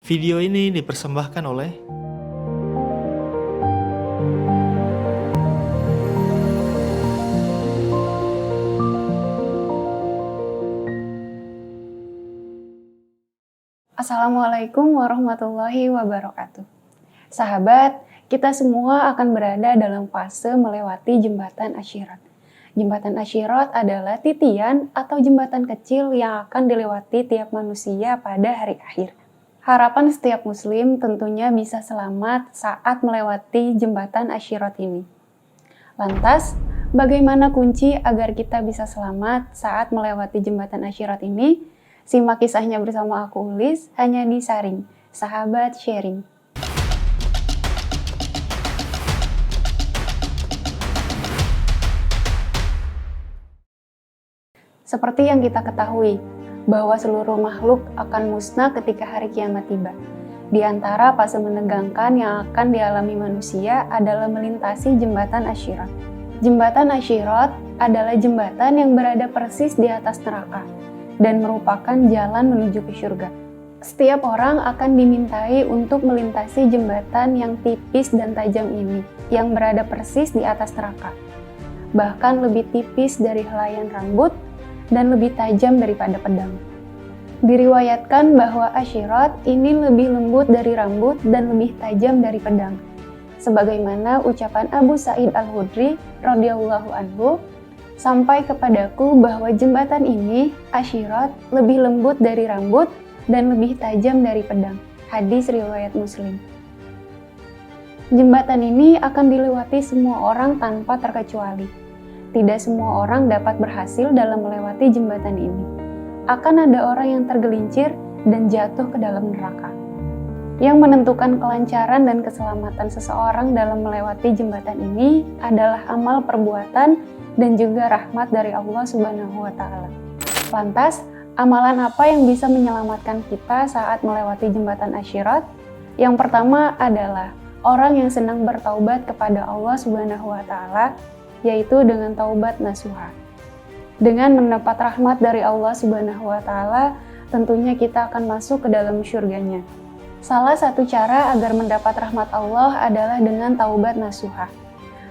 Video ini dipersembahkan oleh Assalamualaikum warahmatullahi wabarakatuh. Sahabat, kita semua akan berada dalam fase melewati jembatan Asyirat. Jembatan Asyirat adalah titian atau jembatan kecil yang akan dilewati tiap manusia pada hari akhir. Harapan setiap muslim tentunya bisa selamat saat melewati jembatan Asyirat ini. Lantas, bagaimana kunci agar kita bisa selamat saat melewati jembatan Asyirat ini? Simak kisahnya bersama aku Ulis, hanya di Saring, Sahabat Sharing. Seperti yang kita ketahui, bahwa seluruh makhluk akan musnah ketika hari kiamat tiba. Di antara fase menegangkan yang akan dialami manusia adalah melintasi jembatan Asyirat. Jembatan Asyirat adalah jembatan yang berada persis di atas neraka dan merupakan jalan menuju ke surga. Setiap orang akan dimintai untuk melintasi jembatan yang tipis dan tajam ini, yang berada persis di atas neraka. Bahkan lebih tipis dari helaian rambut dan lebih tajam daripada pedang. Diriwayatkan bahwa Asyirat ini lebih lembut dari rambut dan lebih tajam dari pedang. Sebagaimana ucapan Abu Sa'id Al-Khudri radhiyallahu anhu, sampai kepadaku bahwa jembatan ini, Asyirat, lebih lembut dari rambut dan lebih tajam dari pedang. Hadis riwayat Muslim. Jembatan ini akan dilewati semua orang tanpa terkecuali. Tidak semua orang dapat berhasil dalam melewati jembatan ini. Akan ada orang yang tergelincir dan jatuh ke dalam neraka. Yang menentukan kelancaran dan keselamatan seseorang dalam melewati jembatan ini adalah amal perbuatan dan juga rahmat dari Allah Subhanahu wa Ta'ala. Lantas, amalan apa yang bisa menyelamatkan kita saat melewati jembatan Asyirat? Yang pertama adalah orang yang senang bertaubat kepada Allah Subhanahu wa Ta'ala, yaitu dengan taubat nasuha. Dengan mendapat rahmat dari Allah Subhanahu wa Ta'ala, tentunya kita akan masuk ke dalam syurganya. Salah satu cara agar mendapat rahmat Allah adalah dengan taubat nasuha.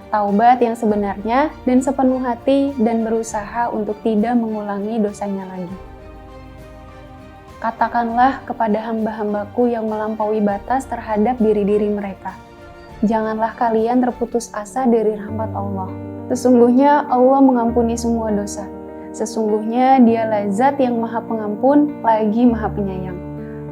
Taubat yang sebenarnya dan sepenuh hati dan berusaha untuk tidak mengulangi dosanya lagi. Katakanlah kepada hamba-hambaku yang melampaui batas terhadap diri-diri mereka. Janganlah kalian terputus asa dari rahmat Allah. Sesungguhnya Allah mengampuni semua dosa. Sesungguhnya Dialah Zat yang Maha Pengampun lagi Maha Penyayang.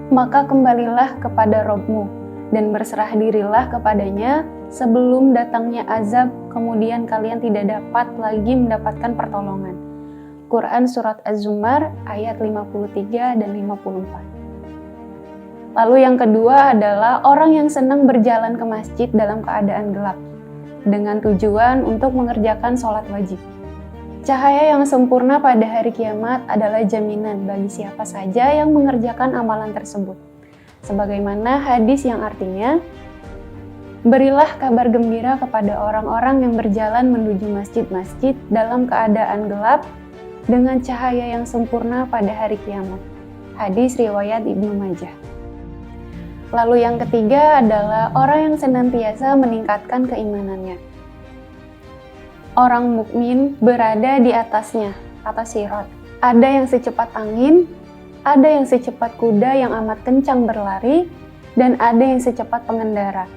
Maka kembalilah kepada Rabb-Mu dan berserah dirilah kepadanya sebelum datangnya azab, kemudian kalian tidak dapat lagi mendapatkan pertolongan. Quran Surat Az-Zumar ayat 53 dan 54. Lalu yang kedua adalah orang yang senang berjalan ke masjid dalam keadaan gelap, dengan tujuan untuk mengerjakan sholat wajib. Cahaya yang sempurna pada hari kiamat adalah jaminan bagi siapa saja yang mengerjakan amalan tersebut. Sebagaimana hadis yang artinya, berilah kabar gembira kepada orang-orang yang berjalan menuju masjid-masjid dalam keadaan gelap dengan cahaya yang sempurna pada hari kiamat. Hadis riwayat Ibnu Majah. Lalu yang ketiga adalah orang yang senantiasa meningkatkan keimanannya. Orang mukmin berada di atasnya, atas sirat. Ada yang secepat angin, ada yang secepat kuda yang amat kencang berlari, dan ada yang secepat pengendara.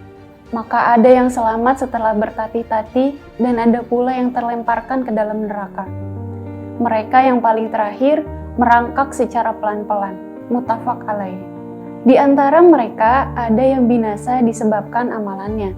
Maka ada yang selamat setelah bertati-tati, dan ada pula yang terlemparkan ke dalam neraka. Mereka yang paling terakhir merangkak secara pelan-pelan. Muttafaq alaih. Di antara mereka ada yang binasa disebabkan amalannya.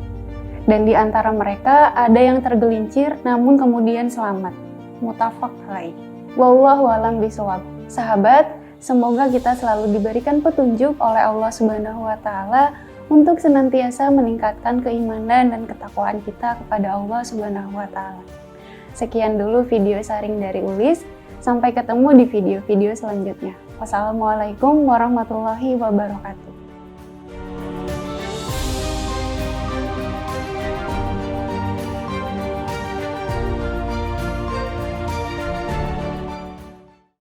Dan di antara mereka ada yang tergelincir namun kemudian selamat. Muttafaq alaih. Wallahu a'lam bishawab. Sahabat, semoga kita selalu diberikan petunjuk oleh Allah Subhanahu wa Ta'ala untuk senantiasa meningkatkan keimanan dan ketakwaan kita kepada Allah Subhanahu wa Ta'ala. Sekian dulu video sharing dari Ulis. Sampai ketemu di video-video selanjutnya. Wassalamualaikum warahmatullahi wabarakatuh.